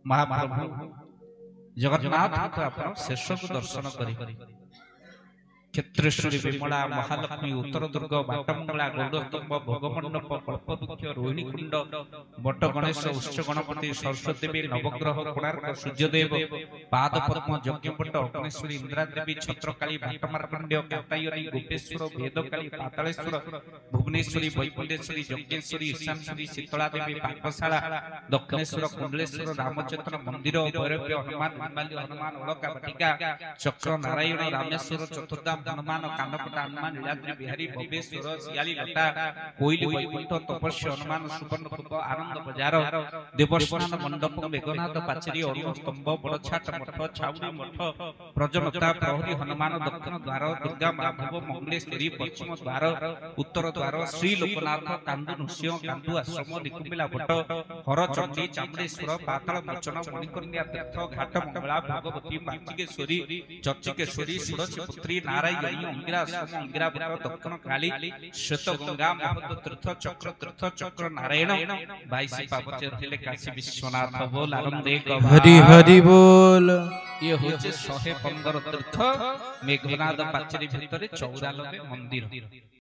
महाप्रभु जगन्नाथ को आपण शेष को दर्शन करी क्षेत्रेश्वरी विमला महालक्ष्मी उत्तर दुर्ग बाटमंगला गौरस्तंभ भोगमंडप कल्पवृक्ष रोहिणी कुंड बट गणेश उच्च गणपति सरस्वती देवी नवग्रह कोणार्क सूर्यदेव पाद पद्म यज्ञपट अग्नेश्वरी इंदिरा देवी छत्रकाली भाटमार्कंडेय कातायनी गोपेश्वर वेदकाली पातालेश्वर भुवनेश्वरी वैकुंठेश्वरी यज्ञेश्वरी ईशानेश्वरी शीतला देवी पाकशाला दक्षिणेश्वर कुंडलेश्वर रामचंद्र मंदिर भैरव्य हनुमान हिमालय हनुमान ओलका बटिका चक्र नारायण रामेश्वर चतुर्धाम हनुमान कांडपटा हनुमान लीलाद्री बिहारी भवेश्वर सियाली लता कोइली वैकुंठ तपस्या हनुमान सुवर्ण कूप आनंद बजार देवस्थान मंडप मेघनाथ पाचेरी अरुण स्तंभ बड़छाट मठ छाउड़ी मठ प्रजनता प्रहरी हनुमान दक्षिण द्वार दुर्गा माधव मंगलेश्वरी पश्चिम द्वार उत्तर द्वार श्री लोकनाथ कांदु नृसिंह कांदु आश्रम निकुंबिला भट्ट हरचंडी चामुंडेश्वर पाताल मोचन मणिकन्या तीर्थ घाट मंगला भगवती मार्चिकेश्वरी चर्चिकेश्वरी षोडशी पुत्री नारायणी अंगिरा आश्रम अंगिरा भट्ट दक्षिण काली श्वेत गंगा महत तीर्थ चक्र नारायण 22 पावचर थिले काशी विश्वनाथ बोल आनंदे हरि हरि बोल। ये होचे 115 तीर्थ मेघनाद पाचेरी भितरे 94 मंदिर।